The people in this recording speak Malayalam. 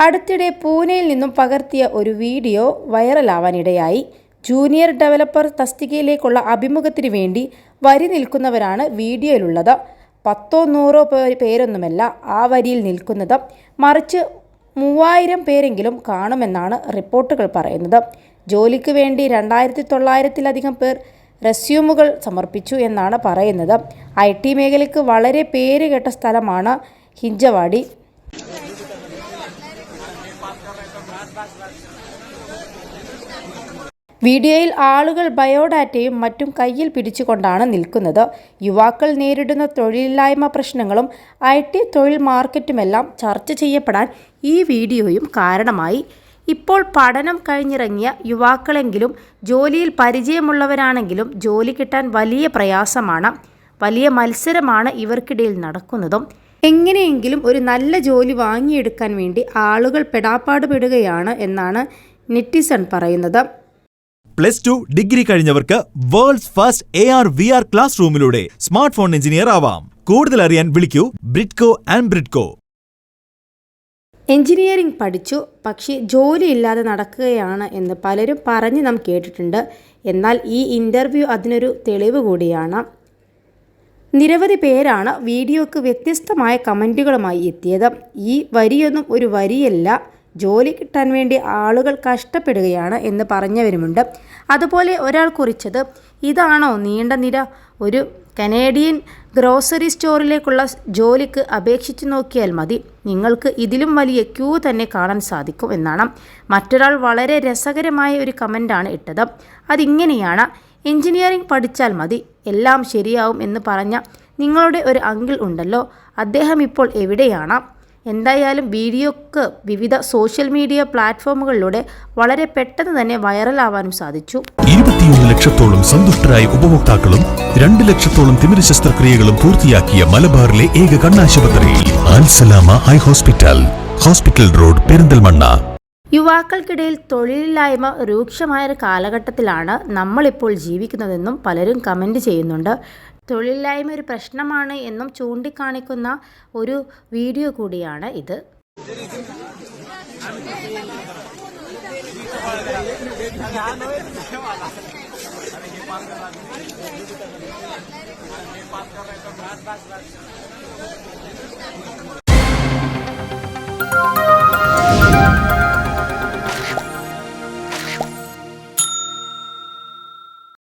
അടുത്തിടെ പൂനെയിൽ നിന്നും പകർത്തിയ ഒരു വീഡിയോ വൈറലാവാനിടയായി. ജൂനിയർ ഡെവലപ്പർ തസ്തികയിലേക്കുള്ള അഭിമുഖത്തിന് വേണ്ടി വരി നിൽക്കുന്നവരാണ് വീഡിയോയിലുള്ളത്. 10 100 പേരൊന്നുമല്ല ആ വരിയിൽ നിൽക്കുന്നത്, മറിച്ച് 3000 പേരെങ്കിലും കാണുമെന്നാണ് റിപ്പോർട്ടുകൾ പറയുന്നത്. ജോലിക്ക് വേണ്ടി 2900-ലധികം പേർ റെസ്യൂമുകൾ സമർപ്പിച്ചു എന്നാണ് പറയുന്നത്. IT മേഖലയ്ക്ക് വളരെ പേരുകേട്ട സ്ഥലമാണ് ഹിഞ്ചവാടി. വീഡിയോയിൽ ആളുകൾ ബയോഡാറ്റയും മറ്റും കയ്യിൽ പിടിച്ചുകൊണ്ടാണ് നിൽക്കുന്നത്. യുവാക്കൾ നേരിടുന്ന തൊഴിലില്ലായ്മ പ്രശ്നങ്ങളും IT തൊഴിൽ മാർക്കറ്റുമെല്ലാം ചർച്ച ചെയ്യപ്പെടാൻ ഈ വീഡിയോയും കാരണമായി. ഇപ്പോൾ പഠനം കഴിഞ്ഞിറങ്ങിയ യുവാക്കളെങ്കിലും ജോലിയിൽ പരിചയമുള്ളവരാണെങ്കിലും ജോലി കിട്ടാൻ വലിയ പ്രയാസമാണ്. വലിയ മത്സരമാണ് ഇവർക്കിടയിൽ നടക്കുന്നതും. എങ്ങനെയെങ്കിലും ഒരു നല്ല ജോലി വാങ്ങിയെടുക്കാൻ വേണ്ടി ആളുകൾ പെടാപ്പാടുപെടുകയാണ് എന്നാണ് നെറ്റിസൺ പറയുന്നത്. +2 ഡിഗ്രി കഴിഞ്ഞവർക്ക് വേൾഡ്സ് ഫസ്റ്റ് AR/VR ക്ലാസ് റൂമിലൂടെ സ്മാർട്ട് ഫോൺ എഞ്ചിനീയർ ആവാം. കൂടുതൽ അറിയാൻ വിളിക്കൂ ബ്രിഡ്കോ ആൻഡ് ബ്രിഡ്കോ. എഞ്ചിനീയറിംഗ് പഠിച്ചു, പക്ഷേ ജോലിയില്ലാതെ നടക്കുകയാണ് എന്ന് പലരും പറഞ്ഞ് നാം കേട്ടിട്ടുണ്ട്. എന്നാൽ ഈ ഇൻ്റർവ്യൂ അതിനൊരു തെളിവ് കൂടിയാണ്. നിരവധി പേരാണ് വീഡിയോക്ക് വ്യത്യസ്തമായ കമൻറ്റുകളുമായി എത്തിയത്. ഈ വരിയൊന്നും ഒരു വരിയല്ല, ജോലി കിട്ടാൻ വേണ്ടി ആളുകൾ കഷ്ടപ്പെടുകയാണ് എന്ന് പറഞ്ഞവരുമുണ്ട്. അതുപോലെ ഒരാൾ കുറിച്ചത്, ഇതാണോ നീണ്ട നിര? ഒരു കനേഡിയൻ ഗ്രോസറി സ്റ്റോറിലേക്കുള്ള ജോലിക്ക് അപേക്ഷിച്ചു നോക്കിയാൽ മതി, നിങ്ങൾക്ക് ഇതിലും വലിയ ക്യൂ തന്നെ കാണാൻ സാധിക്കും എന്നാണ്. മറ്റൊരാൾ വളരെ രസകരമായ ഒരു കമൻ്റാണ് ഇട്ടത്. അതിങ്ങനെയാണ്: എഞ്ചിനീയറിംഗ് പഠിച്ചാൽ മതി, എല്ലാം ശരിയാവും എന്ന് പറഞ്ഞ നിങ്ങളുടെ ഒരു അങ്കിൾ ഉണ്ടല്ലോ, അദ്ദേഹം ഇപ്പോൾ എവിടെയാണ്? എന്തായാലും വീഡിയോക്ക് വിവിധ സോഷ്യൽ മീഡിയ പ്ലാറ്റ്ഫോമുകളിലൂടെ വളരെ പെട്ടെന്ന് തന്നെ വൈറലാവാനും സാധിച്ചു. 21 ലക്ഷത്തോളം സന്തുഷ്ടരായ ഉപഭോക്താക്കളും 2 ലക്ഷത്തോളം തിമിര ശസ്ത്രക്രിയകളും പൂർത്തിയാക്കിയ മലബാറിലെ ഏക കണ്ണാശുപത്രി Alsalama eye hospital, hospital road, Perinthalmanna. യുവാക്കൾക്കിടയിൽ തൊഴിലില്ലായ്മ രൂക്ഷമായ ഒരു കാലഘട്ടത്തിലാണ് നമ്മളിപ്പോൾ ജീവിക്കുന്നതെന്നും പലരും കമൻ്റ് ചെയ്യുന്നുണ്ട്. തൊഴിലില്ലായ്മ ഒരു പ്രശ്നമാണ് എന്നും ചൂണ്ടിക്കാണിക്കുന്ന ഒരു വീഡിയോ കൂടിയാണ് ഇത്.